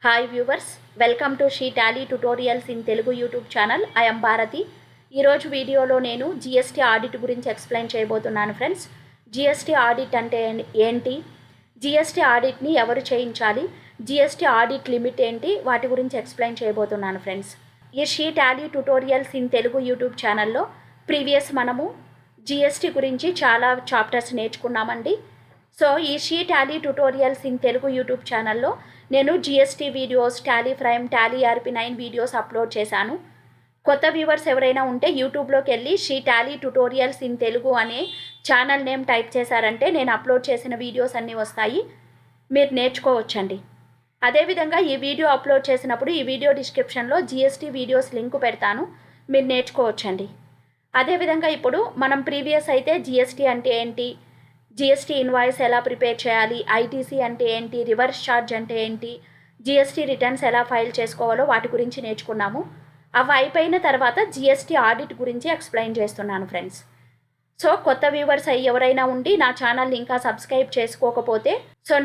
Hi viewers, welcome to she Tally tutorials in Telugu YouTube channel. I am Bharathi. ఈరోజు వీడియోలో నేను GST audit గురించి explain చేయబోతున్నాను ఫ్రెండ్స్. జిఎస్టీ ఆడిట్ అంటే ఏంటి, జిఎస్టీ ఆడిట్ని ఎవరు చేయించాలి, జిఎస్టీ ఆడిట్ లిమిట్ ఏంటి, వాటి గురించి ఎక్స్ప్లెయిన్ చేయబోతున్నాను ఫ్రెండ్స్. ఈ she Tally tutorials in Telugu YouTube ఛానల్లో ప్రీవియస్ మనము జిఎస్టీ గురించి చాలా చాప్టర్స్ నేర్చుకున్నామండి. సో ఈ she Tally tutorials in Telugu YouTube ఛానల్లో నేను GST videos, Tally prime, Tally ERP9 videos upload చేశాను. కొత్త వ్యూవర్స్ ఎవరైనా ఉంటే యూట్యూబ్లోకి వెళ్ళి she Tally tutorials in Telugu అనే ఛానల్ నేమ్ టైప్ చేశారంటే నేను అప్లోడ్ చేసిన వీడియోస్ అన్నీ వస్తాయి, మీరు నేర్చుకోవచ్చండి. అదేవిధంగా ఈ వీడియో అప్లోడ్ చేసినప్పుడు ఈ వీడియో డిస్క్రిప్షన్లో జిఎస్టీ వీడియోస్ లింక్ పెడతాను, మీరు నేర్చుకోవచ్చండి. అదేవిధంగా ఇప్పుడు మనం ప్రీవియస్ అయితే జిఎస్టీ అంటే ఏంటి, జిఎస్టీ ఇన్వాయిస్ ఎలా ప్రిపేర్ చేయాలి, ఐటీసీ అంటే ఏంటి, రివర్స్ ఛార్జ్ అంటే ఏంటి, జిఎస్టీ రిటర్న్స్ ఎలా ఫైల్ చేసుకోవాలో వాటి గురించి నేర్చుకున్నాము. అవి అయిపోయిన తర్వాత జిఎస్టీ ఆడిట్ గురించి ఎక్స్ప్లెయిన్ చేస్తున్నాను ఫ్రెండ్స్. సో కొత్త వ్యూవర్స్ ఎవరైనా ఉండి నా ఛానల్ని ఇంకా సబ్స్క్రైబ్ చేసుకోకపోతే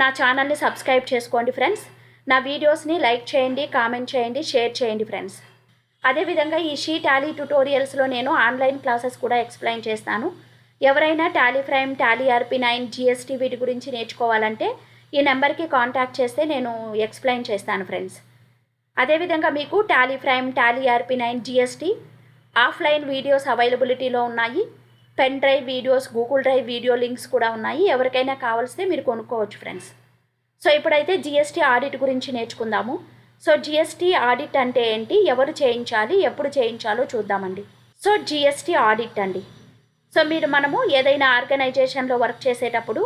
నా ఛానల్ని సబ్స్క్రైబ్ చేసుకోండి ఫ్రెండ్స్. నా వీడియోస్ని లైక్ చేయండి, కామెంట్ చేయండి, షేర్ చేయండి ఫ్రెండ్స్. అదేవిధంగా ఈ షీ టాలీ ట్యుటోరియల్స్లో నేను ఆన్లైన్ క్లాసెస్ కూడా ఎక్స్ప్లెయిన్ చేస్తాను. ఎవరైనా Tally prime, Tally ERP9, GST వీటి గురించి నేర్చుకోవాలంటే ఈ నెంబర్కి కాంటాక్ట్ చేస్తే నేను ఎక్స్ప్లెయిన్ చేస్తాను ఫ్రెండ్స్. అదేవిధంగా మీకు Tally prime, Tally ERP9, GST offline videos అవైలబిలిటీలో ఉన్నాయి. Pen drive videos, Google drive video links కూడా ఉన్నాయి. ఎవరికైనా కావాల్స్తే మీరు కొనుక్కోవచ్చు ఫ్రెండ్స్. సో ఇప్పుడైతే జిఎస్టీ ఆడిట్ గురించి నేర్చుకుందాము. సో జిఎస్టీ ఆడిట్ అంటే ఏంటి, ఎవరు చేయించాలి, ఎప్పుడు చేయించాలో చూద్దామండి. సో జిఎస్టీ ఆడిట్ అండి. సో మనము ఏదైనా ఆర్గనైజేషన్లో వర్క్ చేసేటప్పుడు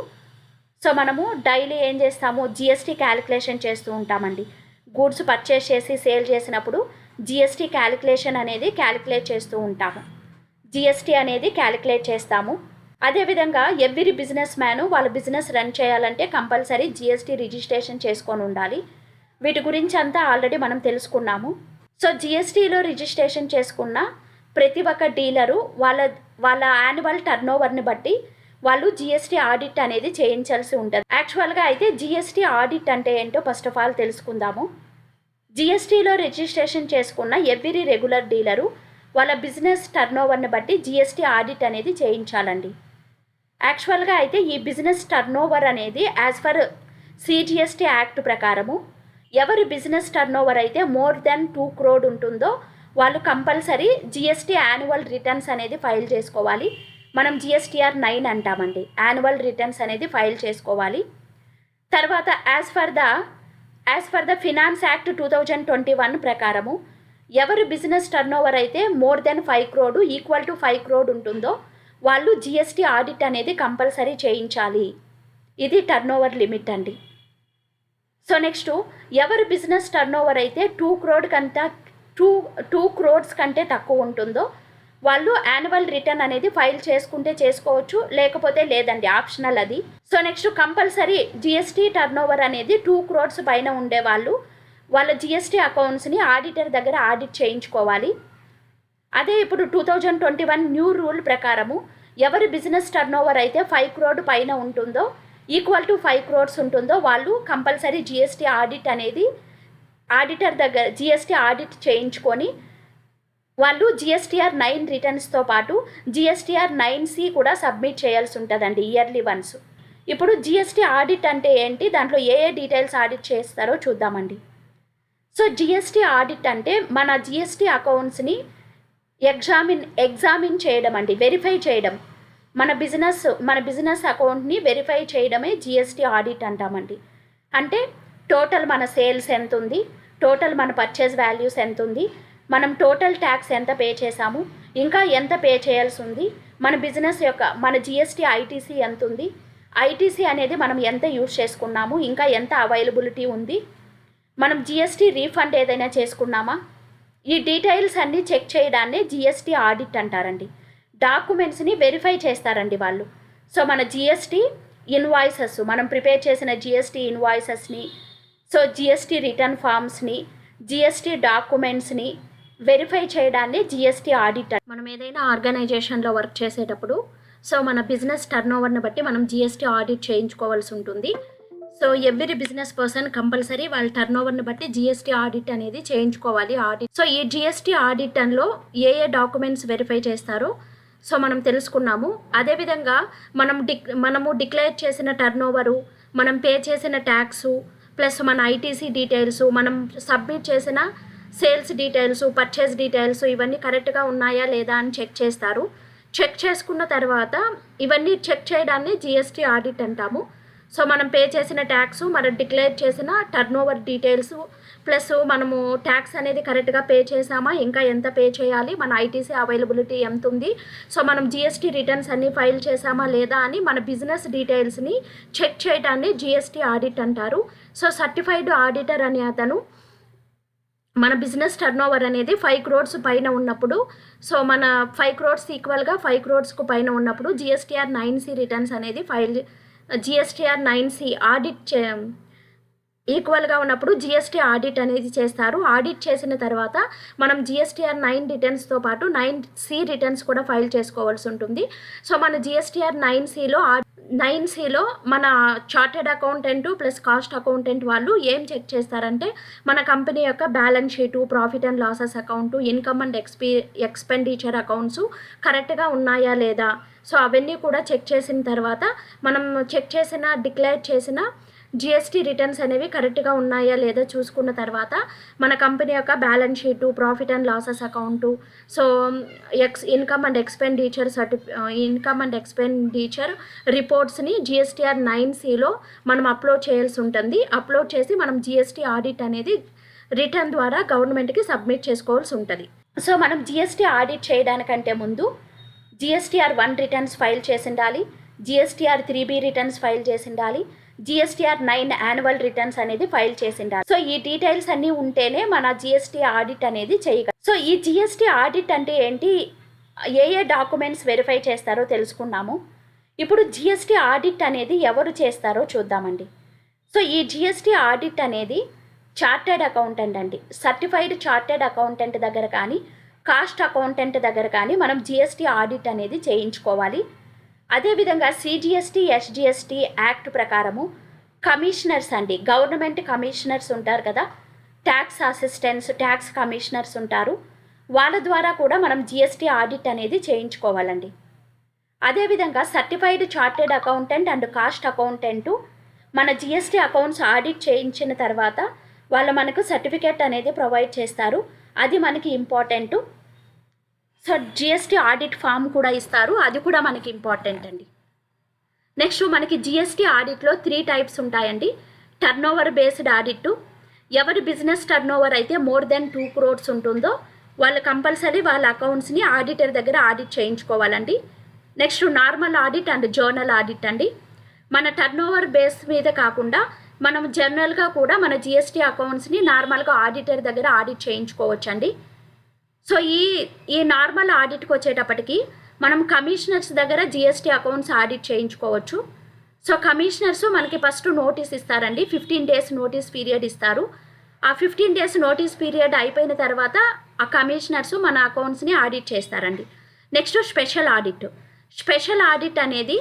మనము డైలీ ఏం చేస్తాము, జిఎస్టీ క్యాలిక్యులేషన్ చేస్తూ ఉంటామండి. గూడ్స్ పర్చేస్ చేసి సేల్ చేసినప్పుడు జిఎస్టీ క్యాలిక్యులేషన్ అనేది క్యాలిక్యులేట్ చేస్తూ ఉంటాము, జిఎస్టీ అనేది క్యాలిక్యులేట్ చేస్తాము. అదేవిధంగా ఎవ్రీ బిజినెస్ మ్యాను వాళ్ళ బిజినెస్ రన్ చేయాలంటే కంపల్సరీ జిఎస్టీ రిజిస్ట్రేషన్ చేసుకొని ఉండాలి. వీటి గురించి అంతా ఆల్రెడీ మనం తెలుసుకున్నాము. సో జిఎస్టీలో రిజిస్ట్రేషన్ చేసుకున్న ప్రతి ఒక్క డీలరు వాళ్ళ యాన్యువల్ టర్నోవర్ని బట్టి వాళ్ళు జిఎస్టీ ఆడిట్ అనేది చేయించాల్సి ఉంటుంది. యాక్చువల్గా అయితే జిఎస్టీ ఆడిట్ అంటే ఏంటో ఫస్ట్ ఆఫ్ ఆల్ తెలుసుకుందాము. జిఎస్టీలో రిజిస్ట్రేషన్ చేసుకున్న ఎవ్రీ రెగ్యులర్ డీలరు వాళ్ళ బిజినెస్ టర్నోవర్ని బట్టి జిఎస్టీ ఆడిట్ అనేది చేయించాలండి. యాక్చువల్గా అయితే ఈ బిజినెస్ టర్నోవర్ అనేది యాజ్ పర్ సిజిఎస్టీ యాక్ట్ ప్రకారము ఎవరి బిజినెస్ టర్నోవర్ అయితే మోర్ దెన్ 2 crore ఉంటుందో వాళ్ళు కంపల్సరీ జిఎస్టీ యాన్యువల్ రిటర్న్స్ అనేది ఫైల్ చేసుకోవాలి. మనం GSTR 9 అంటామండి. యాన్యువల్ రిటర్న్స్ అనేది ఫైల్ చేసుకోవాలి. తర్వాత as for the finance act 2021 ప్రకారము ఎవరి బిజినెస్ టర్నోవర్ అయితే more then 5 crore equal to 5 crore ఉంటుందో వాళ్ళు జిఎస్టీ ఆడిట్ అనేది కంపల్సరీ చేయించాలి. ఇది టర్నోవర్ లిమిట్ అండి. సో నెక్స్ట్ ఎవరి బిజినెస్ టర్నోవర్ అయితే 2 crores కంటే తక్కువ ఉంటుందో వాళ్ళు యాన్యువల్ రిటర్న్ అనేది ఫైల్ చేసుకుంటే చేసుకోవచ్చు, లేకపోతే లేదండి, ఆప్షనల్ అది. So next compulsory GST turnover అనేది 2 crores పైన ఉండేవాళ్ళు వాళ్ళ జిఎస్టీ అకౌంట్స్ని ఆడిటర్ దగ్గర ఆడిట్ చేయించుకోవాలి. అదే ఇప్పుడు 2021 న్యూ రూల్ ప్రకారము ఎవరి బిజినెస్ టర్నోవర్ అయితే 5 crore పైన ఉంటుందో ఈక్వల్ టు 5 crores ఉంటుందో వాళ్ళు కంపల్సరీ జిఎస్టీ ఆడిట్ అనేది ఆడిటర్ దగ్గర జిఎస్టీ ఆడిట్ చేయించుకొని వాళ్ళు GSTR 9 రిటర్న్స్తో పాటు GSTR 9C కూడా సబ్మిట్ చేయాల్సి ఉంటుందండి, ఇయర్లీ వన్స్. ఇప్పుడు జిఎస్టీ ఆడిట్ అంటే ఏంటి, దాంట్లో ఏ డీటెయిల్స్ ఆడిట్ చేస్తారో చూద్దామండి. సో జిఎస్టీ ఆడిట్ అంటే మన జిఎస్టీ అకౌంట్స్ని ఎగ్జామిన్ చేయడం అండి, వెరిఫై చేయడం. మన బిజినెస్ అకౌంట్ని వెరిఫై చేయడమే జిఎస్టీ ఆడిట్ అంటామండి. అంటే టోటల్ మన సేల్స్ ఎంత ఉంది, టోటల్ మన పర్చేజ్ వాల్యూస్ ఎంత ఉంది, మనం టోటల్ ట్యాక్స్ ఎంత పే చేసాము, ఇంకా ఎంత పే చేయాల్సి ఉంది, మన జిఎస్టీ ఐటీసీ ఎంత ఉంది, ఐటీసీ అనేది మనం ఎంత యూజ్ చేసుకున్నాము, ఇంకా ఎంత అవైలబిలిటీ ఉంది, మనం జిఎస్టీ రీఫండ్ ఏదైనా చేసుకున్నామా, ఈ డీటెయిల్స్ అన్నీ చెక్ చేయడాన్ని జిఎస్టీ ఆడిట్ అంటారండి. డాక్యుమెంట్స్ని వెరిఫై చేస్తారండి వాళ్ళు. సో మన జిఎస్టీ ఇన్వాయిసెస్, మనం ప్రిపేర్ చేసిన జిఎస్టీ ఇన్వాయిసెస్ని, సో జిఎస్టీ రిటర్న్ ఫామ్స్ని, జిఎస్టీ డాక్యుమెంట్స్ని వెరిఫై చేయడాన్ని జిఎస్టీ ఆడిట్. మనం ఏదైనా ఆర్గనైజేషన్లో వర్క్ చేసేటప్పుడు మన బిజినెస్ టర్నోవర్ని బట్టి మనం జిఎస్టీ ఆడిట్ చేయించుకోవాల్సి ఉంటుంది. So every business person compulsory వాళ్ళ టర్న్ ఓవర్ని బట్టి జిఎస్టీ ఆడిట్ అనేది చేయించుకోవాలి. సో ఈ జిఎస్టీ ఆడిట్లో ఏ డాక్యుమెంట్స్ వెరిఫై చేస్తారో సో మనం తెలుసుకున్నాము. అదేవిధంగా మనము డిక్లేర్ చేసిన టర్న్ ఓవరు, మనం పే చేసిన ట్యాక్సు, ప్లస్ మన ఐటీసీ డీటెయిల్స్, మనం సబ్మిట్ చేసిన సేల్స్ డీటెయిల్స్, పర్చేస్ డీటెయిల్స్ ఇవన్నీ కరెక్ట్గా ఉన్నాయా లేదా అని చెక్ చేస్తారు. చెక్ చేసుకున్న తర్వాత ఇవన్నీ చెక్ చేయడాన్ని జిఎస్టీ ఆడిట్ అంటాము. సో మనం పే చేసిన ట్యాక్స్, మనం డిక్లేర్ చేసిన టర్న్ ఓవర్ డీటెయిల్స్, ప్లస్ మనము ట్యాక్స్ అనేది కరెక్ట్గా పే చేసామా, ఇంకా ఎంత పే చేయాలి, మన ఐటీసీ అవైలబిలిటీ ఎంత ఉంది, సో మనం జిఎస్టీ రిటర్న్స్ అన్నీ ఫైల్ చేసామా లేదా అని మన బిజినెస్ డీటెయిల్స్ని చెక్ చేయడాన్ని జిఎస్టీ ఆడిట్ అంటారు. సో సర్టిఫైడ్ ఆడిటర్ అనే అతను మన బిజినెస్ టర్న్ ఓవర్ అనేది 5 crores పైన ఉన్నప్పుడు, సో మన 5 crores ఈక్వల్గా 5 crores పైన ఉన్నప్పుడు జిఎస్టీఆర్ 9C రిటర్న్స్ అనేది జిఎస్టీఆర్ 9C ఆడిట్ ఈక్వల్గా ఉన్నప్పుడు జిఎస్టీ ఆడిట్ అనేది చేస్తారు. ఆడిట్ చేసిన తర్వాత మనం జిఎస్టీఆర్ 9 రిటర్న్స్తో పాటు 9C రిటర్న్స్ కూడా ఫైల్ చేసుకోవాల్సి ఉంటుంది. సో మన జిఎస్టీఆర్ 9Cలో మన chartered accountant plus cost accountant వాళ్ళు ఏం చెక్ చేస్తారంటే మన కంపెనీ యొక్క balance sheet, profit and losses account, income and expenditure accounts కరెక్ట్గా ఉన్నాయా లేదా, సో అవన్నీ కూడా చెక్ చేసిన తర్వాత మనం చెక్ చేసిన డిక్లేర్ చేసిన జిఎస్టీ రిటర్న్స్ అనేవి కరెక్ట్గా ఉన్నాయా లేదా చూసుకున్న తర్వాత మన కంపెనీ యొక్క balance sheet, profit and losses account, so income and expenditure రిపోర్ట్స్ని జిఎస్టీఆర్ 9Cలో మనం అప్లోడ్ చేయాల్సి ఉంటుంది. అప్లోడ్ చేసి మనం జిఎస్టీ ఆడిట్ అనేది రిటర్న్ ద్వారా గవర్నమెంట్కి సబ్మిట్ చేసుకోవాల్సి ఉంటుంది. సో మనం జిఎస్టీ ఆడిట్ చేయడానికంటే ముందు జిఎస్టీఆర్ 1 రిటర్న్స్ ఫైల్ చేసి ఉండాలి, జిఎస్టీఆర్ 3B రిటర్న్స్ ఫైల్ చేసి ఉండాలి, జిఎస్టీఆర్ 9 యాన్యువల్ రిటర్న్స్ అనేది ఫైల్ చేసి ఉండాలి. సో ఈ డీటెయిల్స్ అన్నీ ఉంటేనే మన జిఎస్టీ ఆడిట్ అనేది చేయగలం. సో ఈ జిఎస్టీ ఆడిట్ అంటే ఏంటి, ఏ డాక్యుమెంట్స్ వెరిఫై చేస్తారో తెలుసుకున్నాము. ఇప్పుడు జిఎస్టీ ఆడిట్ అనేది ఎవరు చేస్తారో చూద్దామండి. సో ఈ జిఎస్టీ ఆడిట్ అనేది చార్టెడ్ అకౌంటెంట్ అండి. సర్టిఫైడ్ చార్టెడ్ అకౌంటెంట్ దగ్గర కానీ, కాస్ట్ అకౌంటెంట్ దగ్గర కానీ మనం జిఎస్టీ ఆడిట్ అనేది చేయించుకోవాలి. అదేవిధంగా సిజిఎస్టీ, ఎస్జిఎస్టీ యాక్ట్ ప్రకారము కమిషనర్స్ అండి, గవర్నమెంట్ కమిషనర్స్ ఉంటారు కదా, ట్యాక్స్ అసిస్టెంట్స్, ట్యాక్స్ కమిషనర్స్ ఉంటారు, వాళ్ళ ద్వారా కూడా మనం జిఎస్టీ ఆడిట్ అనేది చేయించుకోవాలండి. అదేవిధంగా certified chartered accountant and cost accountant మన జిఎస్టీ అకౌంట్స్ ఆడిట్ చేయించిన తర్వాత వాళ్ళు మనకు సర్టిఫికేట్ అనేది ప్రొవైడ్ చేస్తారు. అది మనకి important. So GST audit form కూడా ఇస్తారు, అది కూడా మనకి ఇంపార్టెంట్ అండి. నెక్స్ట్ మనకి జిఎస్టీ ఆడిట్లో 3 టైప్స్ ఉంటాయండి. టర్న్ ఓవర్ బేస్డ్ ఆడిట్, ఎవరి బిజినెస్ టర్న్ ఓవర్ అయితే మోర్ దెన్ 2 crores ఉంటుందో వాళ్ళు కంపల్సరీ వాళ్ళ అకౌంట్స్ని ఆడిటర్ దగ్గర ఆడిట్ చేయించుకోవాలండి. Next normal audit and journal audit అండి. మన టర్న్ ఓవర్ బేస్ మీద కాకుండా మనం జనరల్గా కూడా మన జిఎస్టీ అకౌంట్స్ని నార్మల్గా ఆడిటర్ దగ్గర ఆడిట్ చేయించుకోవచ్చండి. సో ఈ నార్మల్ ఆడిట్కి వచ్చేటప్పటికి మనం కమిషనర్స్ దగ్గర జిఎస్టీ అకౌంట్స్ ఆడిట్ చేయించుకోవచ్చు. సో కమిషనర్స్ మనకి ఫస్ట్ నోటీస్ ఇస్తారండి, 15 days నోటీస్ పీరియడ్ ఇస్తారు. ఆ 15 days నోటీస్ పీరియడ్ అయిపోయిన తర్వాత ఆ కమిషనర్స్ మన అకౌంట్స్ని ఆడిట్ చేస్తారండి. నెక్స్ట్ స్పెషల్ ఆడిట్ అనేది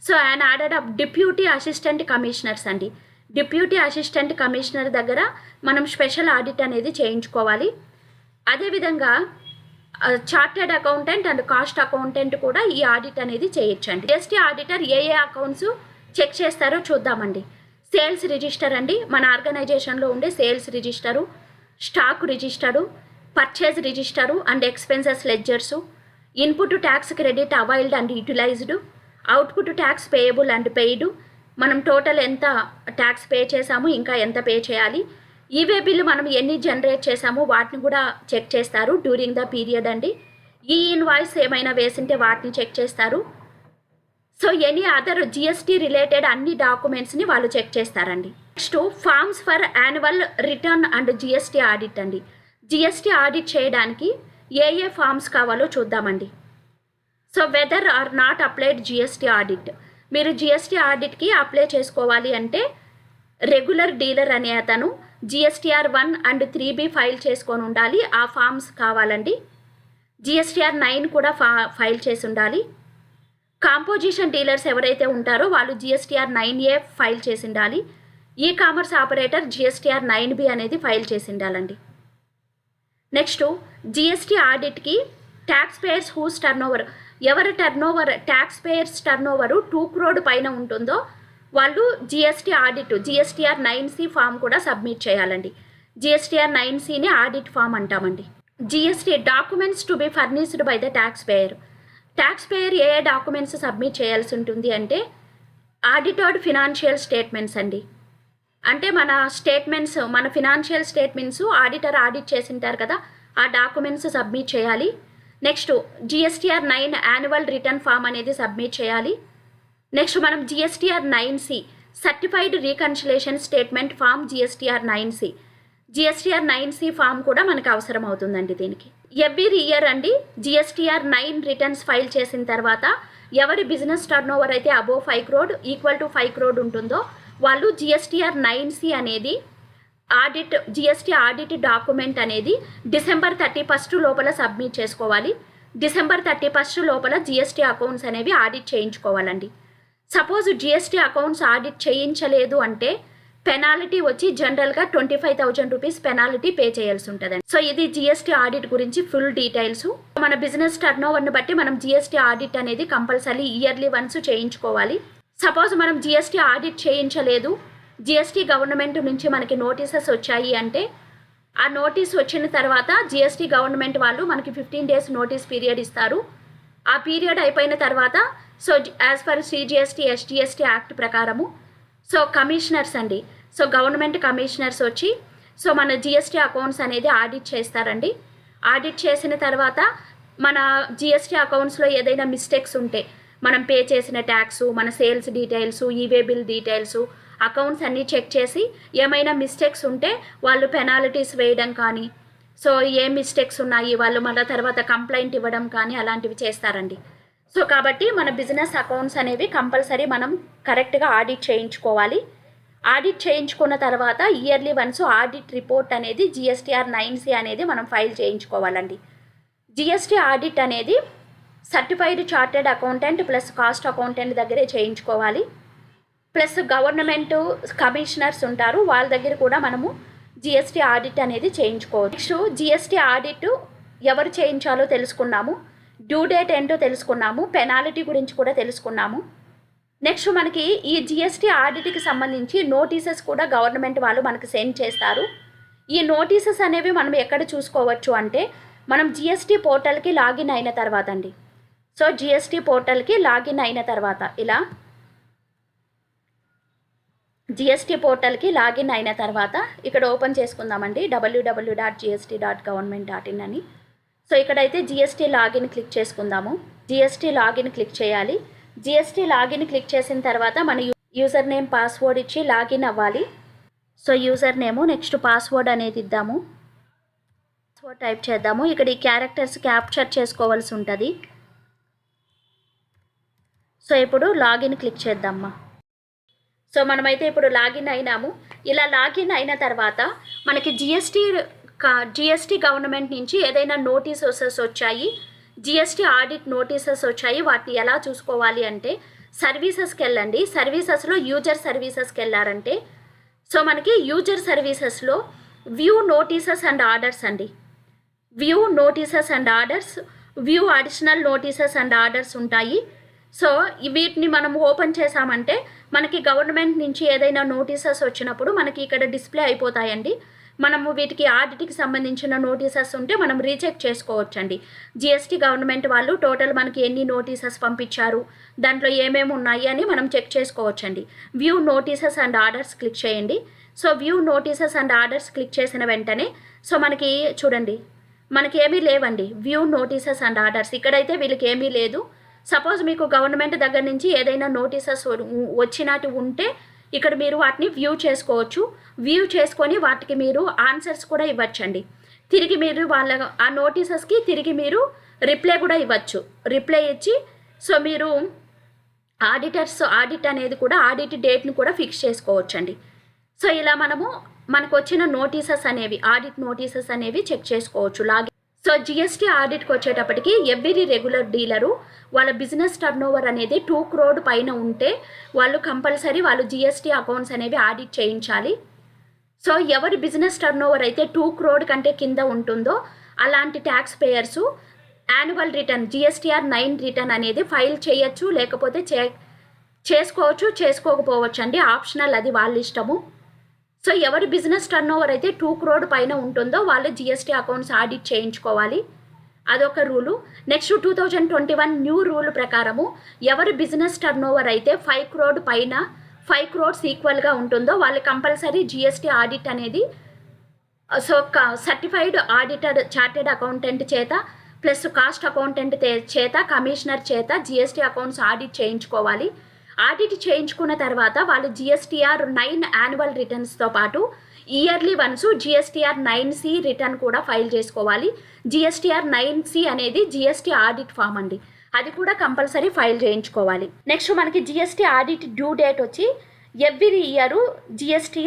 so and added of deputy assistant commissioners అండి. డిప్యూటీ అసిస్టెంట్ కమిషనర్ దగ్గర మనం స్పెషల్ ఆడిట్ అనేది చేయించుకోవాలి. అదేవిధంగా chartered accountant and cost accountant కూడా ఈ ఆడిట్ అనేది చేయొచ్చండి. జిఎస్టీ ఆడిటర్ ఏ అకౌంట్స్ చెక్ చేస్తారో చూద్దామండి. సేల్స్ రిజిస్టర్ అండి, మన ఆర్గనైజేషన్లో ఉండే sales register, stock register, purchase register and expenses ledgers, input tax credit availed and utilized, output tax payable and paid, మనం టోటల్ ఎంత ట్యాక్స్ పే చేసాము, ఇంకా ఎంత పే చేయాలి, ఈవే బిల్లు మనం ఎన్ని జనరేట్ చేసామో వాటిని కూడా చెక్ చేస్తారు డ్యూరింగ్ ద పీరియడ్ అండి. ఈ ఇన్వాయిస్ ఏమైనా వేసింటే వాటిని చెక్ చేస్తారు. So any other GST related అన్ని డాక్యుమెంట్స్ని వాళ్ళు చెక్ చేస్తారండి. Next forms for annual return and GST audit అండి. జిఎస్టీ ఆడిట్ చేయడానికి ఏ ఫార్మ్స్ కావాలో చూద్దామండి. So whether or not applied GST audit, మీరు జిఎస్టీ ఆడిట్కి అప్లై చేసుకోవాలి అంటే రెగ్యులర్ డీలర్ అనే అతను జిఎస్టీఆర్ 1 and 3B ఫైల్ చేసుకొని ఉండాలి. ఆ ఫామ్స్ కావాలండి. జిఎస్టీఆర్ 9 కూడా ఫైల్ చేసి ఉండాలి. కాంపోజిషన్ డీలర్స్ ఎవరైతే ఉంటారో వాళ్ళు జిఎస్టీఆర్ 9A ఫైల్ చేసి ఉండాలి. E commerce operator GSTR 9B అనేది ఫైల్ చేసి ఉండాలండి. నెక్స్ట్ జిఎస్టీ ఆడిట్కి ట్యాక్స్ పేయర్స్ హూస్ టర్నోవర్, ఎవరి turnover tax payers turnover 2 crore పైన ఉంటుందో వాళ్ళు GST audit GSTR 9C form కూడా సబ్మిట్ చేయాలండి. GSTR 9Cని ఆడిట్ ఫామ్ అంటామండి. GST documents to be furnished by the tax payer. Tax payer ఏ డాక్యుమెంట్స్ సబ్మిట్ చేయాల్సి ఉంటుంది అంటే ఆడిటెడ్ ఫినాన్షియల్ స్టేట్మెంట్స్ అండి. అంటే మన స్టేట్మెంట్స్, మన ఫినాన్షియల్ స్టేట్మెంట్స్ ఆడిటర్ ఆడిట్ చేసింటారు కదా, ఆ డాక్యుమెంట్స్ సబ్మిట్ చేయాలి. Next GSTR 9 annual return form అనేది సబ్మిట్ చేయాలి. నెక్స్ట్ మనం GSTR 9C certified reconciliation statement form GSTR 9C form కూడా మనకు అవసరం అవుతుందండి. దీనికి ఎవ్రీ ఇయర్ అండి GSTR 9 రిటర్న్స్ ఫైల్ చేసిన తర్వాత ఎవరి బిజినెస్ టర్నోవర్ అయితే above 5 crore equal to 5 crore ఉంటుందో వాళ్ళు GSTR 9C అనేది GST ఆడిట్ డాక్యుమెంట్ అనేది December 31 లోపల సబ్మిట్ చేసుకోవాలి. December 31 లోపల GST అకౌంట్స్ అనేవి ఆడిట్ చేయించుకోవాలండి. సపోజ్ GST అకౌంట్స్ ఆడిట్ చేయించలేదు అంటే పెనాల్టీ వచ్చి జనరల్గా 25,000 రూపీస్ పెనాల్టీ పే చేయాల్సి ఉంటుందండి. సో ఇది GST ఆడిట్ గురించి ఫుల్ డీటెయిల్స్. మన బిజినెస్ టర్నోవర్ని బట్టి మనం GST ఆడిట్ అనేది కంపల్సరీ ఇయర్లీ వన్స్ చేయించుకోవాలి. సపోజ్ మనం GST ఆడిట్ చేయించలేదు, GST గవర్నమెంట్ నుంచి మనకి నోటీసెస్ వచ్చాయి అంటే ఆ నోటీస్ వచ్చిన తర్వాత GST గవర్నమెంట్ వాళ్ళు మనకి 15 days నోటీస్ పీరియడ్ ఇస్తారు. ఆ పీరియడ్ అయిపోయిన తర్వాత so as per CGST SGST act ప్రకారము సో కమిషనర్స్ అండి, సో గవర్నమెంట్ కమిషనర్స్ వచ్చి సో మన GST అకౌంట్స్ అనేది ఆడిట్ చేస్తారండి. ఆడిట్ చేసిన తర్వాత మన GST అకౌంట్స్లో ఏదైనా మిస్టేక్స్ ఉంటే మనం పే చేసిన ట్యాక్స్, మన sales details, e-way bill details, accounts అన్నీ చెక్ చేసి ఏమైనా మిస్టేక్స్ ఉంటే వాళ్ళు పెనాల్టీస్ వేయడం కానీ, సో ఏ మిస్టేక్స్ ఉన్నాయి వాళ్ళు మళ్ళీ తర్వాత కంప్లైంట్ ఇవ్వడం కానీ అలాంటివి చేస్తారండి. సో కాబట్టి మన బిజినెస్ అకౌంట్స్ అనేవి కంపల్సరీ మనం కరెక్ట్గా ఆడిట్ చేయించుకోవాలి. ఆడిట్ చేయించుకున్న తర్వాత ఇయర్లీ వన్స్ ఆడిట్ రిపోర్ట్ అనేది GSTR 9C అనేది మనం ఫైల్ చేయించుకోవాలండి. GST ఆడిట్ అనేది certified chartered accountant plus cost accountant దగ్గరే చేయించుకోవాలి. ప్లస్ గవర్నమెంట్ కమిషనర్స్ ఉంటారు, వాళ్ళ దగ్గర కూడా మనము GST ఆడిట్ అనేది చేయించుకోవచ్చు. నెక్స్ట్ GST ఆడిట్ ఎవరు చేయించాలో తెలుసుకున్నాము, డ్యూ డేట్ ఏంటో తెలుసుకున్నాము, పెనాల్టీ గురించి కూడా తెలుసుకున్నాము. నెక్స్ట్ మనకి ఈ GST ఆడిట్కి సంబంధించి నోటీసెస్ కూడా గవర్నమెంట్ వాళ్ళు మనకు సెండ్ చేస్తారు. ఈ నోటీసెస్ అనేవి మనం ఎక్కడ చూసుకోవచ్చు అంటే మనం GST పోర్టల్కి లాగిన్ అయిన తర్వాత అండి. సో GST పోర్టల్కి లాగిన్ అయిన తర్వాత ఇలా GST పోర్టల్కి లాగిన్ అయిన తర్వాత ఇక్కడ ఓపెన్ చేసుకుందామండి www.gst.government.in అని. సో ఇక్కడైతే GST లాగిన్ క్లిక్ చేసుకుందాము. GST లాగిన్ క్లిక్ చేయాలి. GST లాగిన్ క్లిక్ చేసిన తర్వాత మన యూజర్ నేమ్ పాస్వర్డ్ ఇచ్చి లాగిన్ అవ్వాలి. So user name next password అనేది ఇద్దాము. పాస్వర్డ్ టైప్ చేద్దాము. ఇక్కడ ఈ క్యారెక్టర్స్ క్యాప్చర్ చేసుకోవాల్సి ఉంటుంది. సో ఇప్పుడు లాగిన్ క్లిక్ చేద్దామా. సో మనమైతే ఇప్పుడు లాగిన్ అయినాము. ఇలా లాగిన్ అయిన తర్వాత మనకి GST గవర్నమెంట్ నుంచి ఏదైనా నోటీసెస్ వచ్చాయి, GST ఆడిట్ నోటీసెస్ వచ్చాయి, వాటిని ఎలా చూసుకోవాలి అంటే సర్వీసెస్కి వెళ్ళండి. సర్వీసెస్లో యూజర్ సర్వీసెస్కి వెళ్ళారంటే సో మనకి యూజర్ సర్వీసెస్లో వ్యూ నోటీసెస్ అండ్ ఆర్డర్స్ అండి, view notices and orders, view additional notices and orders ఉంటాయి. సో వీటిని మనం ఓపెన్ చేసామంటే మనకి గవర్నమెంట్ నుంచి ఏదైనా నోటీసెస్ వచ్చినప్పుడు మనకి ఇక్కడ డిస్ప్లే అయిపోతాయండి. మనము వీటికి ఆడిట్కి సంబంధించిన నోటీసెస్ ఉంటే మనం రీచెక్ చేసుకోవచ్చండి. GST గవర్నమెంట్ వాళ్ళు టోటల్ మనకి ఎన్ని నోటీసెస్ పంపించారు, దాంట్లో ఏమేమి ఉన్నాయి అని మనం చెక్ చేసుకోవచ్చండి. View notices and orders click చేయండి. So view notices and orders click చేసిన వెంటనే సో మనకి చూడండి మనకి ఏమీ లేవండి వ్యూ నోటీసెస్ అండ్ ఆర్డర్స్. ఇక్కడైతే వీళ్ళకి ఏమీ లేదు. సపోజ్ మీకు గవర్నమెంట్ దగ్గర నుంచి ఏదైనా నోటీసెస్ వచ్చినట్టు ఉంటే ఇక్కడ మీరు వాటిని వ్యూ చేసుకోవచ్చు. వ్యూ చేసుకొని వాటికి మీరు ఆన్సర్స్ కూడా ఇవ్వచ్చండి. తిరిగి మీరు వాళ్ళ ఆ నోటీసెస్కి తిరిగి మీరు రిప్లై కూడా ఇవ్వచ్చు. రిప్లై ఇచ్చి సో మీరు ఆడిట్ అనేది కూడా ఆడిట్ డేట్ని కూడా ఫిక్స్ చేసుకోవచ్చండి. సో ఇలా మనకు వచ్చిన నోటీసెస్ అనేవి ఆడిట్ నోటీసెస్ అనేవి చెక్ చేసుకోవచ్చు. సో జిఎస్టీ ఆడిట్కి వచ్చేటప్పటికి ఎవ్రీ రెగ్యులర్ డీలరు వాళ్ళ బిజినెస్ టర్నోవర్ అనేది 2 crore పైన ఉంటే వాళ్ళు కంపల్సరీ వాళ్ళు జిఎస్టీ అకౌంట్స్ అనేవి ఆడిట్ చేయించాలి. సో ఎవరి బిజినెస్ టర్నోవర్ అయితే 2 crore కంటే కింద ఉంటుందో అలాంటి tax payers annual return GSTR 9 return అనేది ఫైల్ చేయొచ్చు, లేకపోతే చేసుకోవచ్చు, చేసుకోకపోవచ్చు అండి, ఆప్షనల్, అది వాళ్ళ ఇష్టము. సో ఎవరి బిజినెస్ టర్నోవర్ అయితే 2 crore పైన ఉంటుందో వాళ్ళు జిఎస్టీ అకౌంట్స్ ఆడిట్ చేయించుకోవాలి, అదొక రూలు. నెక్స్ట్ 2021 న్యూ రూల్ ప్రకారము ఎవరి బిజినెస్ టర్నోవర్ అయితే 5 crore పైన 5 crores ఈక్వల్గా ఉంటుందో వాళ్ళు కంపల్సరీ జిఎస్టీ ఆడిట్ అనేది so certified auditor chartered accountant చేత ప్లస్ కాస్ట్ అకౌంటెంట్ చేత కమిషనర్ చేత జిఎస్టీ అకౌంట్స్ ఆడిట్ చేయించుకోవాలి. ఆడిట్ చేయించుకున్న తర్వాత వాళ్ళు జిఎస్టీఆర్ 9 యాన్యువల్ రిటర్న్స్తో పాటు yearly once GSTR 9C return కూడా ఫైల్ చేసుకోవాలి. జిఎస్టీఆర్ 9C అనేది జిఎస్టీ ఆడిట్ ఫామ్ అండి, అది కూడా కంపల్సరీ ఫైల్ చేయించుకోవాలి. నెక్స్ట్ మనకి జిఎస్టీ ఆడిట్ డ్యూ డేట్ వచ్చి every year GST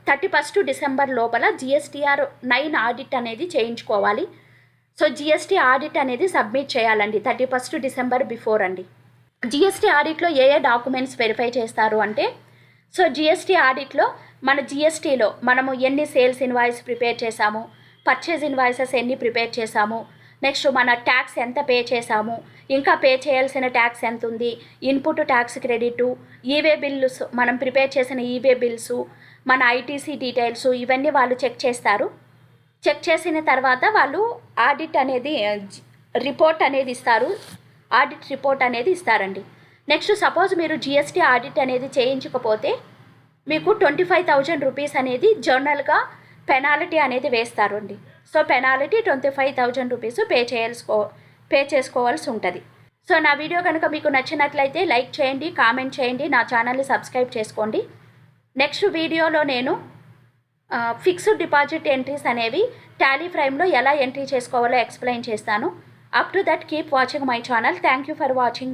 31st December లోపల జిఎస్టీఆర్ 9 ఆడిట్ అనేది చేయించుకోవాలి. సో జిఎస్టీ ఆడిట్ అనేది సబ్మిట్ చేయాలండి 31st December బిఫోర్ అండి. జిఎస్టీ ఆడిట్లో ఏ డాక్యుమెంట్స్ వెరిఫై చేస్తారు అంటే, సో జిఎస్టీ ఆడిట్లో మన జిఎస్టీలో మనము ఎన్ని సేల్స్ ఇన్వాయిస్ ప్రిపేర్ చేసాము, పర్చేజ్ ఇన్వాయిసెస్ ఎన్ని ప్రిపేర్ చేసాము, నెక్స్ట్ మన ట్యాక్స్ ఎంత పే చేసాము, ఇంకా పే చేయాల్సిన ట్యాక్స్ ఎంత ఉంది, input tax credit, e-way bills మనం ప్రిపేర్ చేసిన ఈవే బిల్స్, మన ఐటీసీ డీటెయిల్స్, ఇవన్నీ వాళ్ళు చెక్ చేస్తారు. చెక్ చేసిన తర్వాత వాళ్ళు ఆడిట్ అనేది రిపోర్ట్ అనేది ఇస్తారు, ఆడిట్ రిపోర్ట్ అనేది ఇస్తారండి. నెక్స్ట్ సపోజ్ మీరు జిఎస్టీ ఆడిట్ అనేది చేయించకపోతే మీకు 25,000 రూపీస్ అనేది జర్నల్గా పెనాల్టీ అనేది వేస్తారు అండి. సో పెనాల్టీ 25,000 రూపీస్ పే చేసుకోవాల్సి ఉంటుంది. సో నా వీడియో కనుక మీకు నచ్చినట్లయితే లైక్ చేయండి, కామెంట్ చేయండి, నా ఛానల్ని సబ్స్క్రైబ్ చేసుకోండి. నెక్స్ట్ వీడియోలో నేను ఫిక్స్డ్ డిపాజిట్ ఎంట్రీస్ అనేవి టాలీ ప్రైమ్లో ఎలా ఎంట్రీ చేసుకోవాలో ఎక్స్ప్లెయిన్ చేస్తాను. Up to that, keep watching my channel. Thank you for watching.